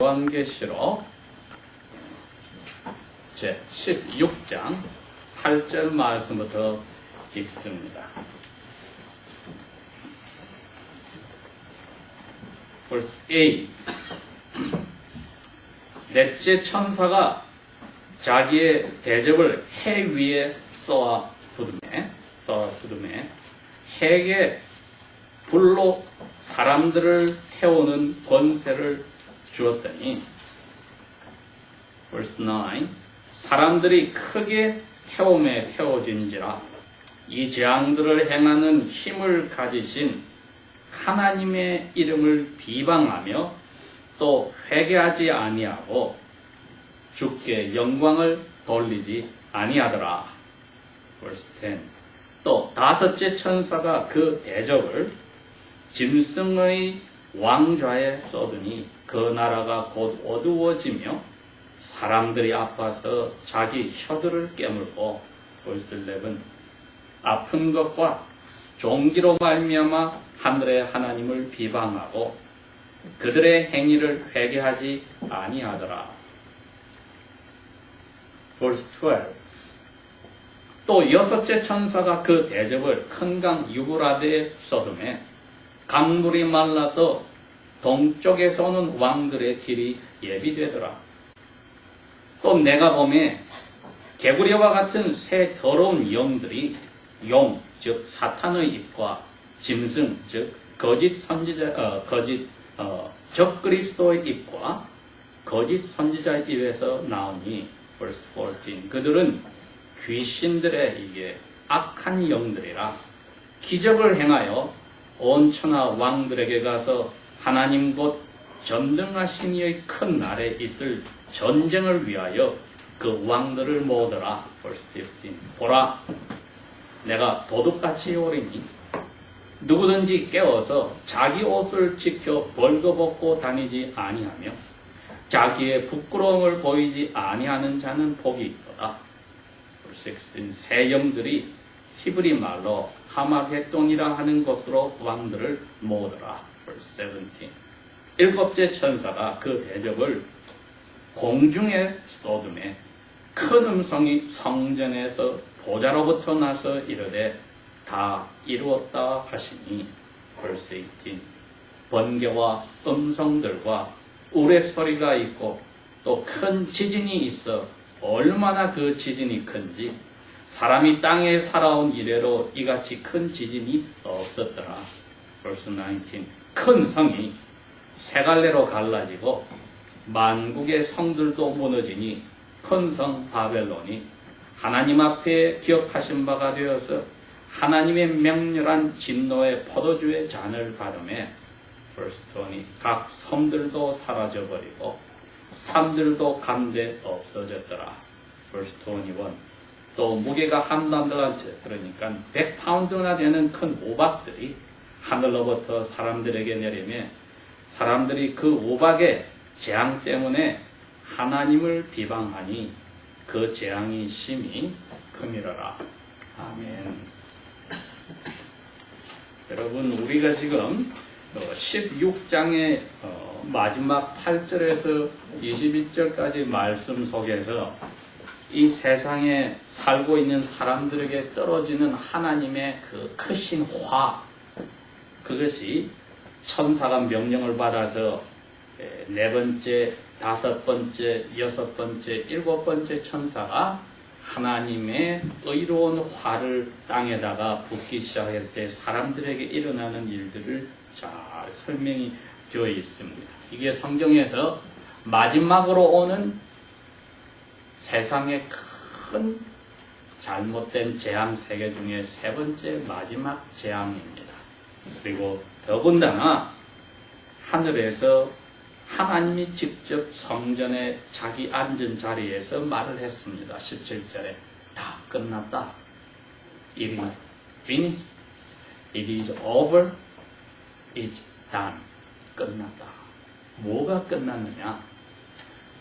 요한계시록 제16장 8절 말씀부터 읽습니다. Verse 8. 넷째 천사가 자기의 대접을 해 위에 쏘아 부두매 해에 불로 사람들을 태우는 권세를 주었더니 Verse 9. 사람들이 크게 태움에 태워진지라 이 재앙들을 행하는 힘을 가지신 하나님의 이름을 비방하며 또 회개하지 아니하고 주께 영광을 돌리지 아니하더라. Verse 10. 또 다섯째 천사가 그 대접을 짐승의 왕좌에 쏟으니 그 나라가 곧 어두워지며 사람들이 아파서 자기 혀들을 깨물고 Verse 11. 아픈 것과 종기로 말미암아 하늘의 하나님을 비방하고 그들의 행위를 회개하지 아니하더라. Verse 12. 또 여섯째 천사가 그 대접을 큰 강 유브라데에 쏟으매 강물이 말라서 동쪽에서 오는 왕들의 길이 예비되더라. 또 내가 보매 개구리와 같은 새 더러운 영들이 용, 즉 사탄의 입과 짐승, 즉 거짓 선지자, 적그리스도의 입과 거짓 선지자의 입에서 나오니 Verse 14. 그들은 귀신들의 이게 악한 영들이라 기적을 행하여 온 천하 왕들에게 가서 하나님 곧 전능하신 이의 큰 날에 있을 전쟁을 위하여 그 왕들을 모으더라. Verse 15. 보라, 내가 도둑같이 오리니 누구든지 깨어서 자기 옷을 지켜 벌거벗고 다니지 아니하며 자기의 부끄러움을 보이지 아니하는 자는 복이 있도다. Verse 16. 새 영들이 히브리 말로 하마겟돈이라 하는 것으로 왕들을 모으더라. Verse 17. 일곱째 천사가 그 대접을 공중에 쏟으매 큰 음성이 성전에서 보좌로부터 나서 이르되 다 이루었다 하시니 Verse 18. 번개와 음성들과 우레소리가 있고 또 큰 지진이 있어 얼마나 그 지진이 큰지 사람이 땅에 살아온 이래로 이같이 큰 지진이 없었더라. Verse 19. 큰 성이 세 갈래로 갈라지고 만국의 성들도 무너지니 큰 성 바벨론이 하나님 앞에 기억하신 바가 되어서 하나님의 맹렬한 진노의 포도주의 잔을 가름해 Verse 20. 각 섬들도 사라져버리고 산들도 간데 없어졌더라. Verse 21. 또 무게가 한 달란트, 그러니까 100파운드나 되는 큰 우박들이 하늘로부터 사람들에게 내리며 사람들이 그 우박의 재앙 때문에 하나님을 비방하니 그 재앙이 심히 크미러라. 아멘. 여러분, 우리가 지금 16장의 마지막 8절에서 21절까지 말씀 속에서 이 세상에 살고 있는 사람들에게 떨어지는 하나님의 그 크신 화, 그것이 천사가 명령을 받아서 네 번째, 다섯 번째, 여섯 번째, 일곱 번째 천사가 하나님의 의로운 화를 땅에다가 붓기 시작할 때 사람들에게 일어나는 일들을 잘 설명이 되어 있습니다. 이게 성경에서 마지막으로 오는 세상의 큰 잘못된 재앙 세계 중에 세 번째 마지막 재앙입니다. 그리고 더군다나 하늘에서 하나님이 직접 성전에 자기 앉은 자리에서 말을 했습니다. 17절에 다 끝났다. It is finished. It is over. It's done. 끝났다. 뭐가 끝났느냐?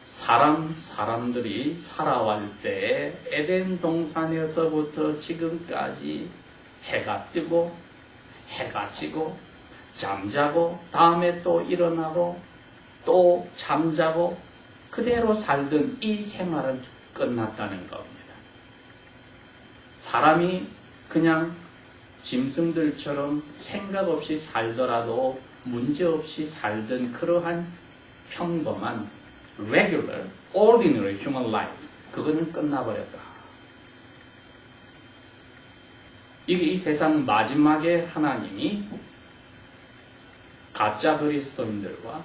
사람들이 살아갈 때 에덴 동산에서부터 지금까지 해가 뜨고 해가 지고 잠자고 다음에 또 일어나고 또 잠자고 그대로 살던 이 생활은 끝났다는 겁니다. 사람이 그냥 짐승들처럼 생각 없이 살더라도 문제없이 살던 그러한 평범한 regular, ordinary human life, 그거는 끝나버렸다. 이게 이 세상 마지막에 하나님이 가짜 그리스도인들과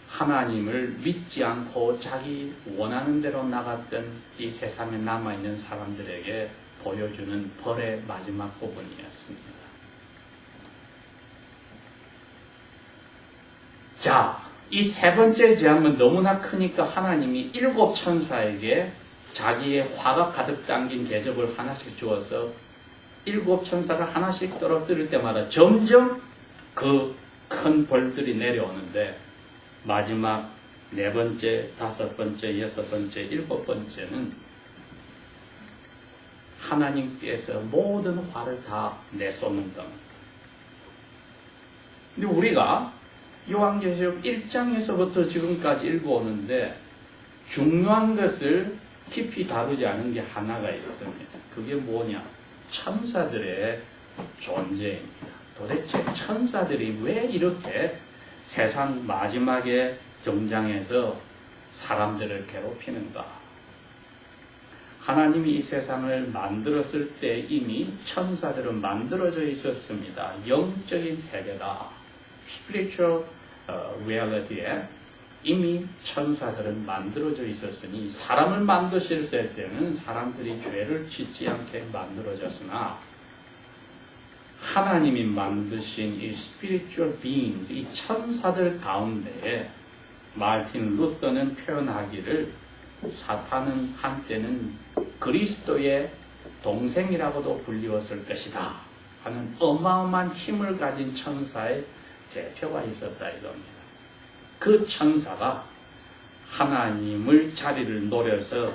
하나님을 믿지 않고 자기 원하는 대로 나갔던 이 세상에 남아있는 사람들에게 보여주는 벌의 마지막 부분이었습니다. 자, 이 세 번째 재앙은 너무나 크니까 하나님이 7 천사에게 자기의 화가 가득 담긴 대접을 하나씩 주어서 7 천사가 하나씩 떨어뜨릴 때마다 점점 그 큰 벌들이 내려오는데 마지막 4번째, 5번째, 6번째, 7번째는 하나님께서 모든 화를 다 내쏟는 겁니다. 근데 우리가 요한계시록 1장에서부터 지금까지 읽어오는데 중요한 것을 깊이 다루지 않은 게 하나가 있습니다. 그게 뭐냐? 천사들의 존재입니다. 도대체 천사들이 왜 이렇게 세상 마지막에 등장해서 사람들을 괴롭히는가? 하나님이 이 세상을 만들었을 때 이미 천사들은 만들어져 있었습니다. 영적인 세계다. spiritual reality에 이미 천사들은 만들어져 있었으니 사람을 만드실 때는 사람들이 죄를 짓지 않게 만들어졌으나 하나님이 만드신 이 spiritual beings, 이 천사들 가운데에 마르틴 루터는 표현하기를 사탄은 한때는 그리스도의 동생이라고도 불리웠을 것이다 하는 어마어마한 힘을 가진 천사의 대표가 있었다 이겁니다. 그 천사가 하나님을 자리를 노려서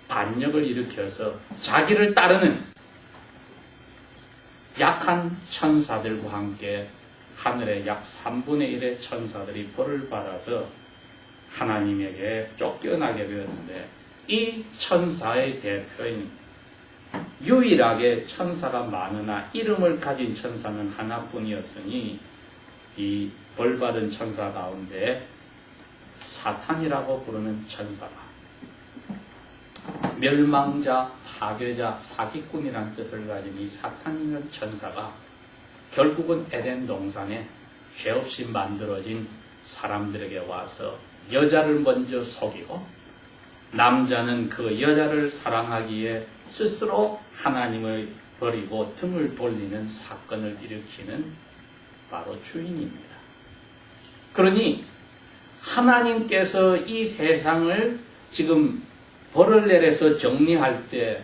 반역을 일으켜서 자기를 따르는 약한 천사들과 함께 하늘의 약 3분의 1의 천사들이 벌을 받아서 하나님에게 쫓겨나게 되었는데 이 천사의 대표인 유일하게 천사가 많으나 이름을 가진 천사는 하나뿐이었으니 이 벌받은 천사 가운데 사탄이라고 부르는 천사가 멸망자, 파괴자, 사기꾼이라는 뜻을 가진 이 사탄이라는 천사가 결국은 에덴 동산에 죄 없이 만들어진 사람들에게 와서 여자를 먼저 속이고 남자는 그 여자를 사랑하기에 스스로 하나님을 버리고 등을 돌리는 사건을 일으키는 바로 주인입니다. 그러니 하나님께서 이 세상을 지금 벌을 내려서 정리할 때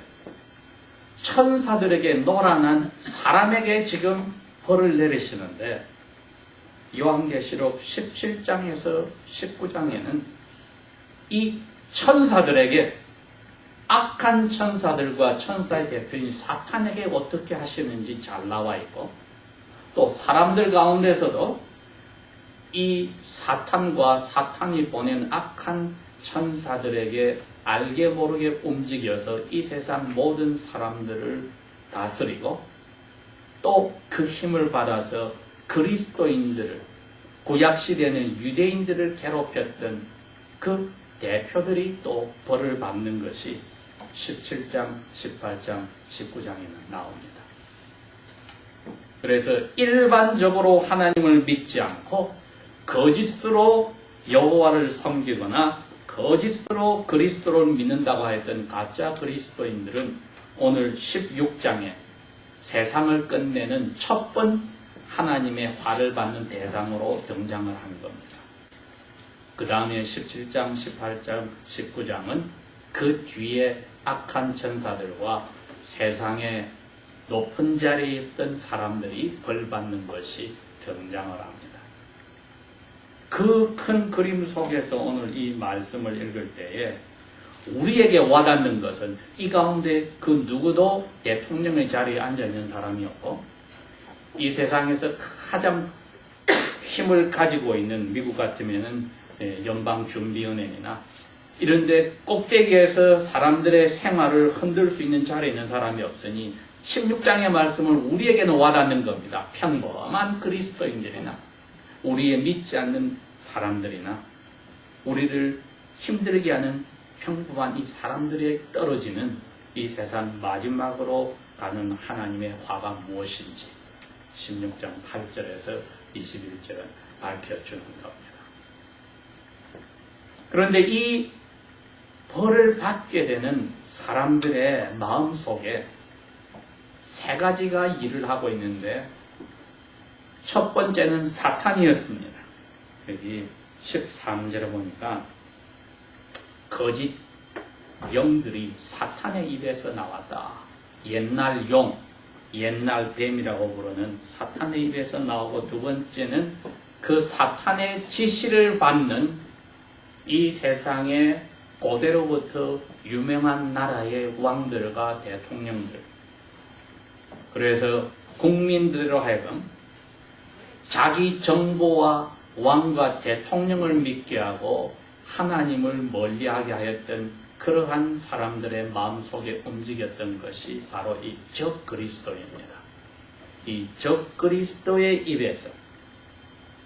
천사들에게 노란한 사람에게 지금 벌을 내리시는데 요한계시록 17장에서 19장에는 이 천사들에게 악한 천사들과 천사의 대표인 사탄에게 어떻게 하시는지 잘 나와 있고 또 사람들 가운데서도 이 사탄과 사탄이 보낸 악한 천사들에게 알게 모르게 움직여서 이 세상 모든 사람들을 다스리고 또 그 힘을 받아서 그리스도인들을 구약시대에는 유대인들을 괴롭혔던 그 대표들이 또 벌을 받는 것이 17장, 18장, 19장에는 나옵니다. 그래서 일반적으로 하나님을 믿지 않고 거짓으로 여호와를 섬기거나 거짓으로 그리스도를 믿는다고 했던 가짜 그리스도인들은 오늘 16장에 세상을 끝내는 첫 번 하나님의 화를 받는 대상으로 등장을 한 겁니다. 그 다음에 17장, 18장, 19장은 그 뒤에 악한 천사들과 세상의 높은 자리에 있던 사람들이 벌받는 것이 등장을 합니다. 그 큰 그림 속에서 오늘 이 말씀을 읽을 때에 우리에게 와닿는 것은 이 가운데 그 누구도 대통령의 자리에 앉아있는 사람이 없고 이 세상에서 가장 힘을 가지고 있는 미국 같으면은 연방준비은행이나 이런데 꼭대기에서 사람들의 생활을 흔들 수 있는 자리에 있는 사람이 없으니 16장의 말씀을 우리에게는 와닿는 겁니다. 평범한 그리스도인들이나 우리의 믿지 않는 사람들이나 우리를 힘들게 하는 평범한 이 사람들에 떨어지는 이 세상 마지막으로 가는 하나님의 화가 무엇인지 16장 8절에서 21절은 밝혀주는 겁니다. 그런데 이 벌을 받게 되는 사람들의 마음속에 세 가지가 일을 하고 있는데 첫 번째는 사탄이었습니다. 여기 13절에 보니까 거짓 영들이 사탄의 입에서 나왔다. 옛날 용, 옛날 뱀이라고 부르는 사탄의 입에서 나오고 두 번째는 그 사탄의 지시를 받는 이 세상의 고대로부터 유명한 나라의 왕들과 대통령들. 그래서 국민들로 하여금 자기 정보와 왕과 대통령을 믿게 하고 하나님을 멀리하게 하였던 그러한 사람들의 마음속에 움직였던 것이 바로 이 적그리스도입니다. 이 적그리스도의 입에서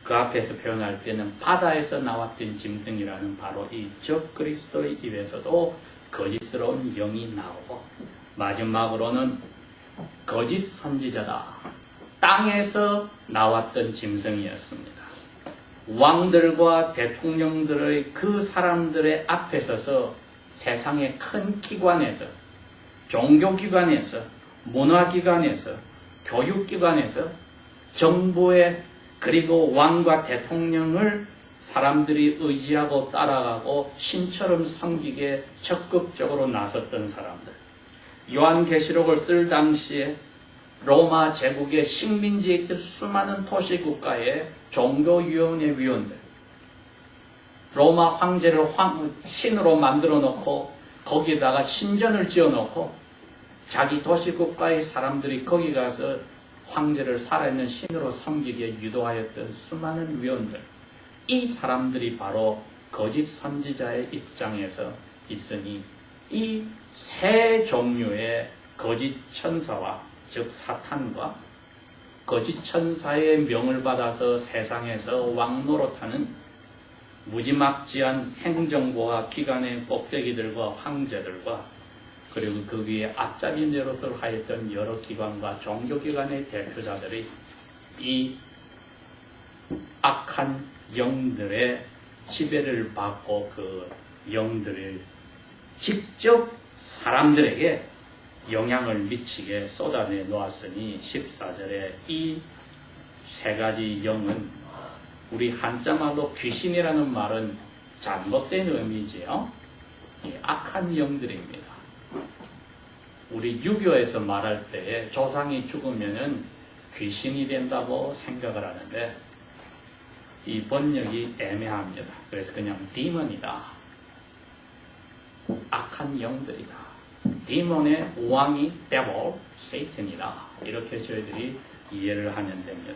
그 앞에서 표현할 때는 바다에서 나왔던 짐승이라는 바로 이 적그리스도의 입에서도 거짓스러운 영이 나오고 마지막으로는 거짓 선지자다. 땅에서 나왔던 짐승이었습니다. 왕들과 대통령들의 그 사람들의 앞에 서서 세상의 큰 기관에서 종교기관에서 문화기관에서 교육기관에서 정부의 그리고 왕과 대통령을 사람들이 의지하고 따라가고 신처럼 섬기게 적극적으로 나섰던 사람들. 요한계시록을 쓸 당시에 로마 제국의 식민지에 있던 수많은 도시국가의 종교위원회 위원들, 로마 황제를 신으로 만들어 놓고 거기다가 신전을 지어 놓고 자기 도시국가의 사람들이 거기 가서 황제를 살아있는 신으로 섬기게 유도하였던 수많은 위원들, 이 사람들이 바로 거짓 선지자의 입장에서 있으니 이 세 종류의 거짓 천사와 즉 사탄과 거짓 천사의 명을 받아서 세상에서 왕노릇하는 무지막지한 행정부와 기관의 꼭대기들과 황제들과 그리고 그 위에 앞자리 노릇을 하였던 여러 기관과 종교기관의 대표자들이 이 악한 영들의 지배를 받고 그 영들을 직접 사람들에게 영향을 미치게 쏟아내 놓았으니 14절에 이 세 가지 영은 우리 한자말로 귀신이라는 말은 잘못된 의미지요. 이 악한 영들입니다. 우리 유교에서 말할 때에 조상이 죽으면은 귀신이 된다고 생각을 하는데 이 번역이 애매합니다. 그래서 그냥 디먼이다. 악한 영들이다. 디몬의 왕이 devil, Satan이다. 이렇게 저희들이 이해를 하면 됩니다.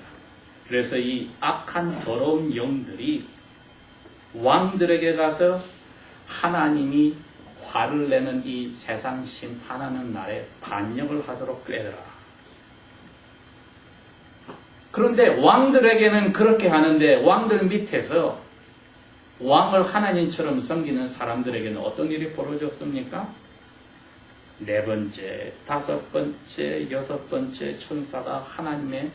그래서 이 악한 더러운 영들이 왕들에게 가서 하나님이 화를 내는 이 세상 심판하는 날에 반역을 하도록 꾀더라. 그런데 왕들에게는 그렇게 하는데 왕들 밑에서 왕을 하나님처럼 섬기는 사람들에게는 어떤 일이 벌어졌습니까? 네 번째, 다섯 번째, 여섯 번째 천사가 하나님의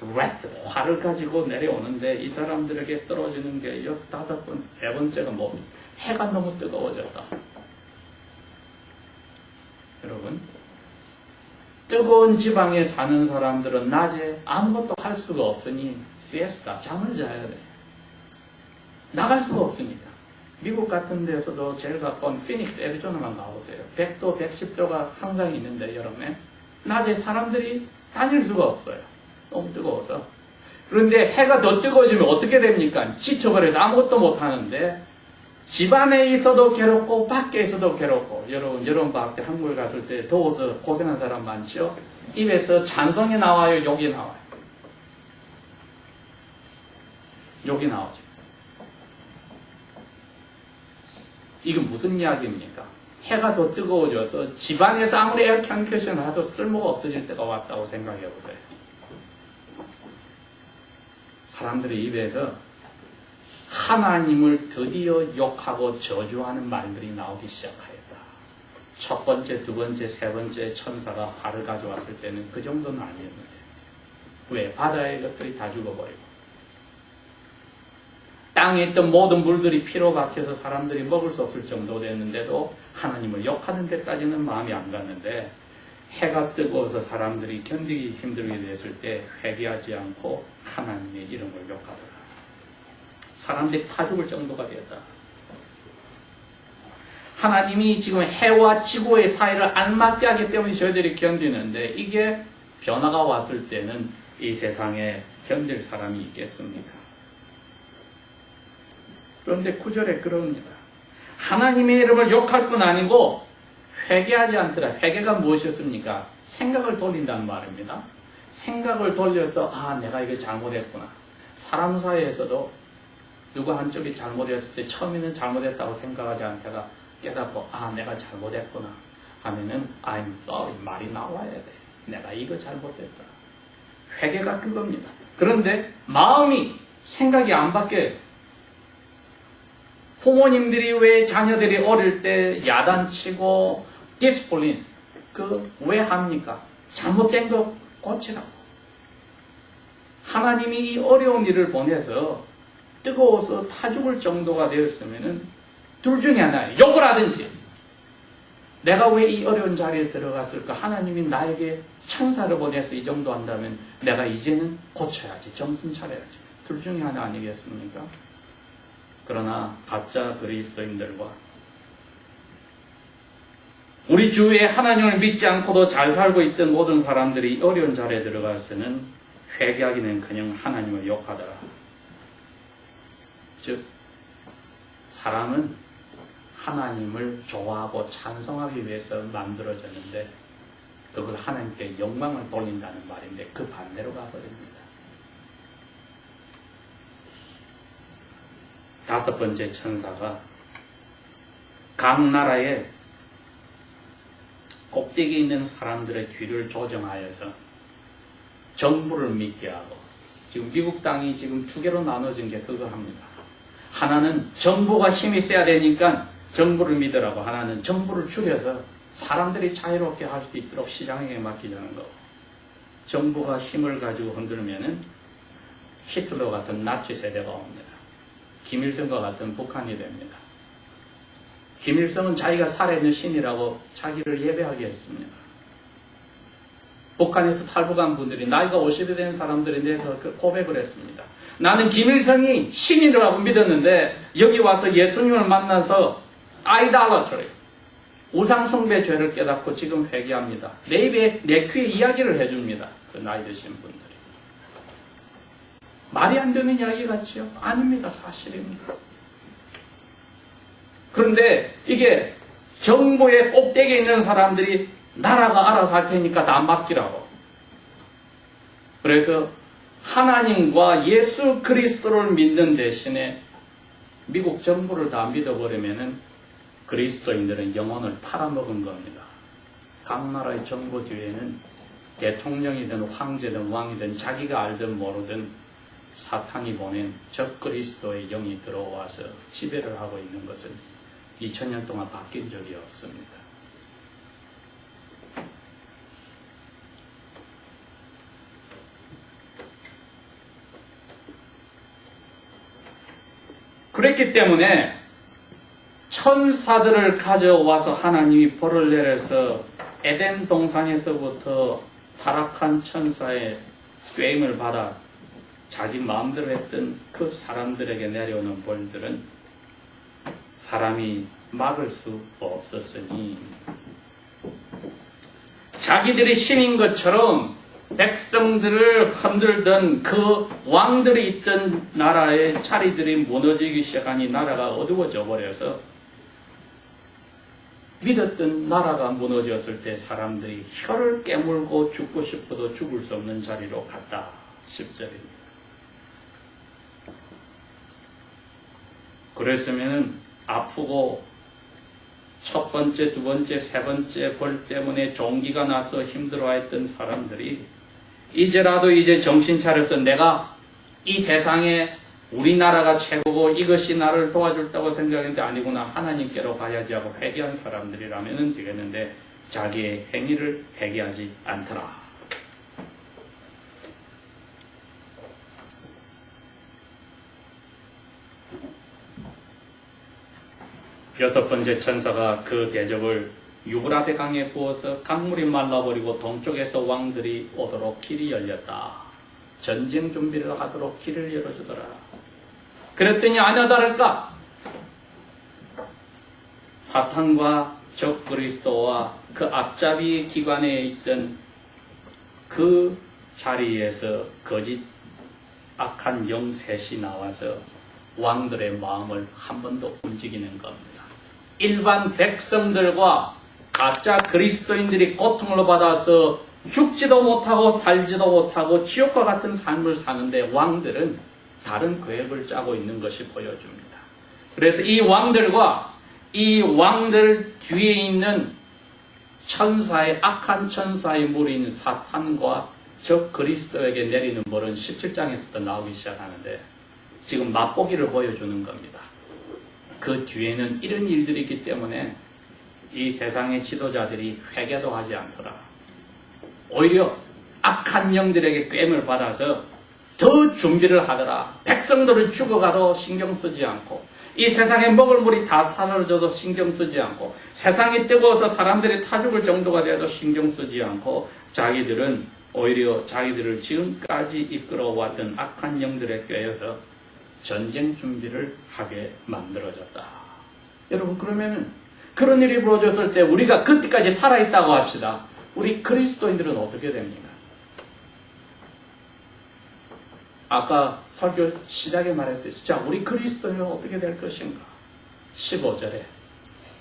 wrath, 화를 가지고 내려오는데 이 사람들에게 떨어지는 게 다섯 번, 네 번째가 뭐 해가 너무 뜨거워졌다. 여러분, 뜨거운 지방에 사는 사람들은 낮에 아무것도 할 수가 없으니 시에스타, 잠을 자야 돼. 나갈 수가 없으니까. 미국 같은 데서도 제일 가까운 피닉스, 애리조나만 가보세요. 100도, 110도가 항상 있는데 여름에 낮에 사람들이 다닐 수가 없어요. 너무 뜨거워서. 그런데 해가 더 뜨거워지면 어떻게 됩니까? 지쳐버려서 아무것도 못하는데 집 안에 있어도 괴롭고 밖에 있어도 괴롭고. 여러분 여름방학 때 한국에 갔을 때 더워서 고생한 사람 많죠? 입에서 찬성이 나와요? 욕이 나와요? 여기 나오죠. 이건 무슨 이야기입니까? 해가 더 뜨거워져서 집안에서 아무리 에어컨디션을 해도 쓸모가 없어질 때가 왔다고 생각해 보세요. 사람들의 입에서 하나님을 드디어 욕하고 저주하는 말들이 나오기 시작하였다. 첫 번째, 두 번째, 세 번째 천사가 화를 가져왔을 때는 그 정도는 아니었는데 왜? 바다의 것들이 다 죽어버리고 땅에 있던 모든 물들이 피로 박혀서 사람들이 먹을 수 없을 정도 됐는데도 하나님을 욕하는 데까지는 마음이 안 갔는데 해가 뜨거워서 사람들이 견디기 힘들게 됐을 때 회개하지 않고 하나님의 이름을 욕하더라. 사람들이 타 죽을 정도가 되었다. 하나님이 지금 해와 지구의 사이를 알맞게 하기 때문에 저희들이 견디는데 이게 변화가 왔을 때는 이 세상에 견딜 사람이 있겠습니까? 그런데 9절에 그럽니다. 하나님의 이름을 욕할 뿐 아니고 회개하지 않더라. 회개가 무엇이었습니까? 생각을 돌린다는 말입니다. 생각을 돌려서 내가 이거 잘못했구나. 사람 사이에서도 누가 한쪽이 잘못했을 때 처음에는 잘못했다고 생각하지 않다가 깨닫고 내가 잘못했구나 하면은 I'm sorry 말이 나와야 돼. 내가 이거 잘못했다. 회개가 그겁니다. 그런데 마음이 생각이 안 바뀌어요. 부모님들이 왜 자녀들이 어릴 때 야단치고 디스플린 왜 합니까? 잘못된 거 고치라고. 하나님이 이 어려운 일을 보내서 뜨거워서 타 죽을 정도가 되었으면은 둘 중에 하나예요. 욕을 하든지 내가 왜 이 어려운 자리에 들어갔을까? 하나님이 나에게 천사를 보내서 이 정도 한다면 내가 이제는 고쳐야지. 정신 차려야지. 둘 중에 하나 아니겠습니까? 그러나 가짜 그리스도인들과 우리 주위에 하나님을 믿지 않고도 잘 살고 있던 모든 사람들이 어려운 자리에 들어가서는 회개하기는커녕 하나님을 욕하더라. 즉 사람은 하나님을 좋아하고 찬송하기 위해서 만들어졌는데 그걸 하나님께 영광을 돌린다는 말인데 그 반대로 가버립니다. 다섯 번째 천사가 각 나라에 꼭대기에 있는 사람들의 귀를 조정하여서 정부를 믿게 하고 지금 미국 땅이 지금 두 개로 나눠진 게 그거 합니다. 하나는 정부가 힘이 세야 되니까 정부를 믿으라고 하나는 정부를 줄여서 사람들이 자유롭게 할 수 있도록 시장에 맡기자는 거고 정부가 힘을 가지고 흔들면은 히틀러 같은 나치 세대가 옵니다. 김일성과 같은 북한이 됩니다. 김일성은 자기가 살아있는 신이라고 자기를 예배하게 했습니다. 북한에서 탈북한 분들이 나이가 50이 된 사람들이 내서 고백을 했습니다. 나는 김일성이 신이라고 믿었는데 여기 와서 예수님을 만나서 아이달러처리 우상숭배 죄를 깨닫고 지금 회개합니다. 내 입에 내 귀에 이야기를 해줍니다. 그 나이 드신 분들이. 말이 안 되는 이야기 같지요? 아닙니다. 사실입니다. 그런데 이게 정부의 꼭대기에 있는 사람들이 나라가 알아서 할 테니까 다 맡기라고. 그래서 하나님과 예수 그리스도를 믿는 대신에 미국 정부를 다 믿어버리면은 그리스도인들은 영혼을 팔아먹은 겁니다. 각 나라의 정부 뒤에는 대통령이든 황제든 왕이든 자기가 알든 모르든 사탄이 보낸 적 그리스도의 영이 들어와서 지배를 하고 있는 것은 2000년 동안 바뀐 적이 없습니다. 그랬기 때문에 천사들을 가져와서 하나님이 벌을 내려서 에덴 동산에서부터 타락한 천사의 꾀임을 받아 자기 마음대로 했던 그 사람들에게 내려오는 벌들은 사람이 막을 수 없었으니 자기들이 신인 것처럼 백성들을 흔들던 그 왕들이 있던 나라의 자리들이 무너지기 시작하니 나라가 어두워져 버려서 믿었던 나라가 무너졌을 때 사람들이 혀를 깨물고 죽고 싶어도 죽을 수 없는 자리로 갔다. 10절입니다. 그랬으면 아프고 첫 번째, 두 번째, 세 번째 벌 때문에 종기가 나서 힘들어했던 사람들이 이제라도 이제 정신 차려서 내가 이 세상에 우리나라가 최고고 이것이 나를 도와줄다고 생각했는데 아니구나, 하나님께로 가야지 하고 회개한 사람들이라면 되겠는데 자기의 행위를 회개하지 않더라. 여섯 번째 천사가 그 대접을 유브라데 강에 부어서 강물이 말라버리고 동쪽에서 왕들이 오도록 길이 열렸다. 전쟁 준비를 하도록 길을 열어주더라. 그랬더니 아냐 다를까? 사탄과 적 그리스도와 그 앞잡이 기관에 있던 그 자리에서 거짓 악한 영 셋이 나와서 왕들의 마음을 한 번 더 움직이는 겁니다. 일반 백성들과 가짜 그리스도인들이 고통을 받아서 죽지도 못하고 살지도 못하고 지옥과 같은 삶을 사는데 왕들은 다른 계획을 짜고 있는 것이 보여줍니다. 그래서 이 왕들과 이 왕들 뒤에 있는 천사의 악한 천사의 무리인 사탄과 적 그리스도에게 내리는 벌은 17장에서부터 나오기 시작하는데 지금 맛보기를 보여주는 겁니다. 그 뒤에는 이런 일들이 있기 때문에 이 세상의 지도자들이 회개도 하지 않더라. 오히려 악한 영들에게 꿰임을 받아서 더 준비를 하더라. 백성들은 죽어가도 신경 쓰지 않고 이 세상에 먹을 물이 다 사라져도 신경 쓰지 않고 세상이 뜨거워서 사람들이 타 죽을 정도가 돼도 신경 쓰지 않고 자기들은 오히려 자기들을 지금까지 이끌어왔던 악한 영들에 꿰여서 전쟁 준비를 하게 만들어졌다. 여러분, 그러면 그런 일이 벌어졌을 때 우리가 그때까지 살아있다고 합시다. 우리 그리스도인들은 어떻게 됩니까? 아까 설교 시작에 말했듯이 자, 우리 그리스도인은 어떻게 될 것인가? 15절에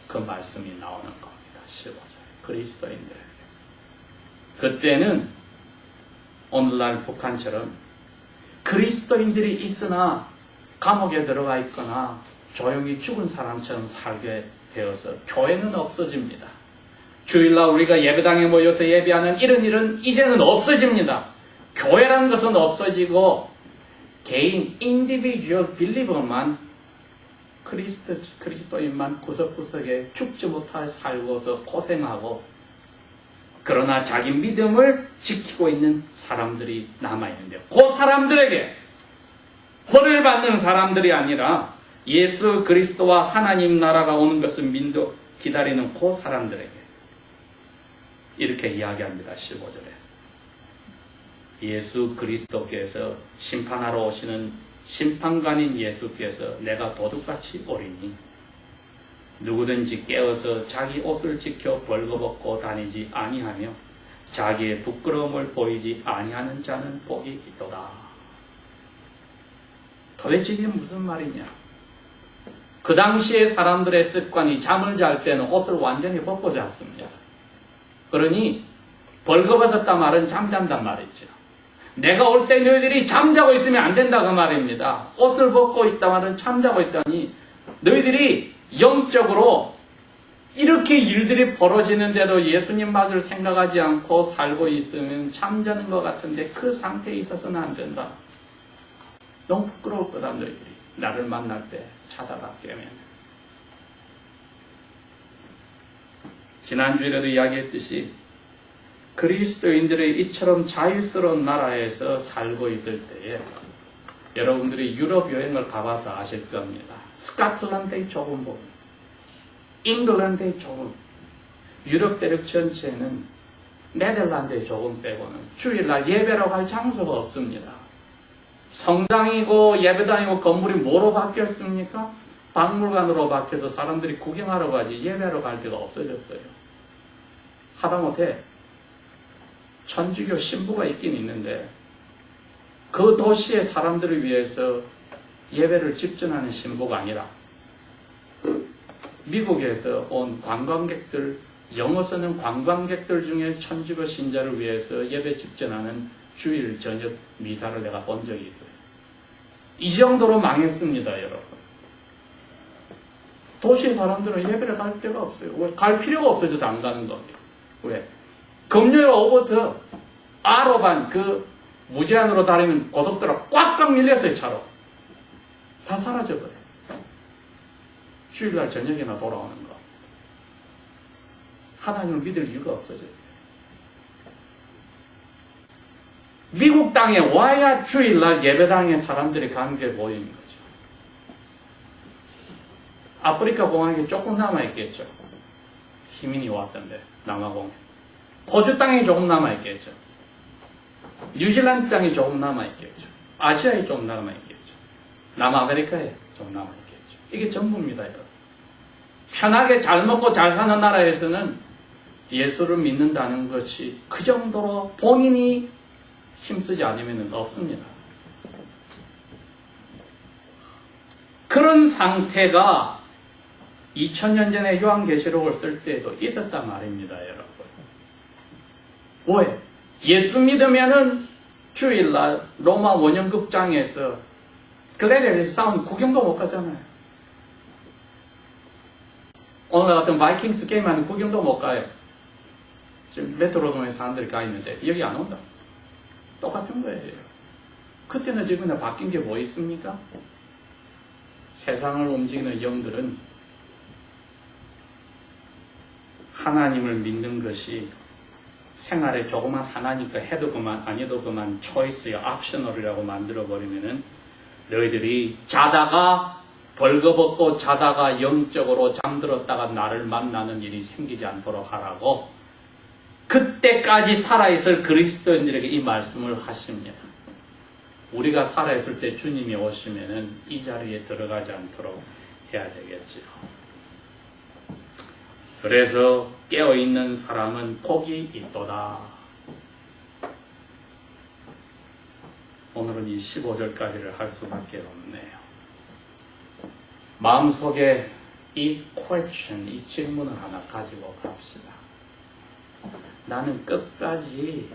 그 말씀이 나오는 겁니다. 15절에 그리스도인들. 그때는 오늘날 북한처럼 그리스도인들이 있으나 감옥에 들어가 있거나 조용히 죽은 사람처럼 살게 되어서 교회는 없어집니다. 주일날 우리가 예배당에 모여서 예배하는 이런 일은 이제는 없어집니다. 교회라는 것은 없어지고 개인 인디비주얼 빌리버만 그리스도인만 구석구석에 죽지 못할 살고서 고생하고 그러나 자기 믿음을 지키고 있는 사람들이 남아있는데 그 사람들에게 벌을 받는 사람들이 아니라 예수 그리스도와 하나님 나라가 오는 것을 기다리는 그 사람들에게 이렇게 이야기합니다. 15절에 예수 그리스도께서 심판하러 오시는 심판관인 예수께서 내가 도둑같이 오리니 누구든지 깨어서 자기 옷을 지켜 벌거벗고 다니지 아니하며 자기의 부끄러움을 보이지 아니하는 자는 복이 있도다. 도대체 이게 무슨 말이냐? 그 당시에 사람들의 습관이 잠을 잘 때는 옷을 완전히 벗고 잤습니다. 그러니 벌거벗었다 말은 잠잔단 말이죠. 내가 올 때 너희들이 잠자고 있으면 안 된다고 말입니다. 옷을 벗고 있다 말은 잠자고 있다니 너희들이 영적으로 이렇게 일들이 벌어지는데도 예수님 맞을 생각하지 않고 살고 있으면 잠자는 것 같은데 그 상태에 있어서는 안 된다. 너무 부끄러울 거다. 너희들이 나를 만날 때 찾아가 깨면. 지난주에도 이야기했듯이 그리스도인들이 이처럼 자유스러운 나라에서 살고 있을 때에 여러분들이 유럽 여행을 가봐서 아실 겁니다. 스코틀랜드의 좁은 법, 잉글랜드의 좁은, 유럽 대륙 전체는 네덜란드의 좁은 빼고는 주일날 예배로 갈 장소가 없습니다. 성당이고 예배당이고 건물이 뭐로 바뀌었습니까? 박물관으로 바뀌어서 사람들이 구경하러 가지 예배하러 갈 데가 없어졌어요. 하다못해 천주교 신부가 있긴 있는데 그 도시의 사람들을 위해서 예배를 집전하는 신부가 아니라 미국에서 온 관광객들, 영어 쓰는 관광객들 중에 천주교 신자를 위해서 예배 집전하는 주일 저녁 미사를 내가 본 적이 있어요. 이 정도로 망했습니다, 여러분. 도시 사람들은 예배를 갈 데가 없어요. 왜? 갈 필요가 없어져서 안 가는 거예요. 왜? 금요일 오후부터 아로반 그 무제한으로 다니는 고속도로가 꽉꽉 밀렸어요, 차로. 다 사라져버려요. 주일날 저녁에나 돌아오는 거. 하나님을 믿을 이유가 없어졌어요. 미국 땅에 와야 주일날 예배당에 사람들이 가는 게 보이는 거죠. 아프리카 공항에 조금 남아있겠죠. 희민이 왔던데, 남아공에. 호주 땅에 조금 남아있겠죠. 뉴질랜드 땅에 조금 남아있겠죠. 아시아에 조금 남아있겠죠. 남아메리카에 좀 남아있겠죠. 이게 전부입니다, 여러분. 편하게 잘 먹고 잘 사는 나라에서는 예수를 믿는다는 것이 그 정도로 본인이 힘쓰지 않으면 없습니다. 그런 상태가 2000년 전에 요한계시록을 쓸 때에도 있었단 말입니다, 여러분. 왜? 예수 믿으면은 주일날 로마 원형극장에서 글래디에이터 싸움 구경도 못 가잖아요. 오늘 같은 바이킹스 게임하는 구경도 못 가요. 지금 메트로돔에 사람들이 가 있는데 여기 안 온다. 똑같은 거예요. 그때는 지금 바뀐 게 뭐 있습니까? 세상을 움직이는 영들은 하나님을 믿는 것이 생활에 조그만 하나니까 해도 그만 아니도 그만 초이스야 옵셔널이라고 만들어버리면은 너희들이 자다가 벌거벗고 자다가 영적으로 잠들었다가 나를 만나는 일이 생기지 않도록 하라고 그때까지 살아있을 그리스도인들에게 이 말씀을 하십니다. 우리가 살아있을 때 주님이 오시면은 이 자리에 들어가지 않도록 해야 되겠지요. 그래서 깨어있는 사람은 복이 있도다. 오늘은 이 15절까지를 할 수밖에 없네요. 마음속에 이 question, 이 질문을 하나 가지고 갑시다. 나는 끝까지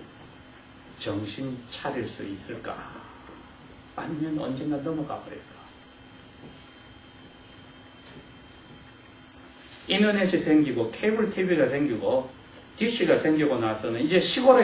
정신 차릴 수 있을까? 아니면 언젠가 넘어가 버릴까? 인터넷이 생기고 케이블 TV가 생기고 디시가 생기고 나서는 이제 시골에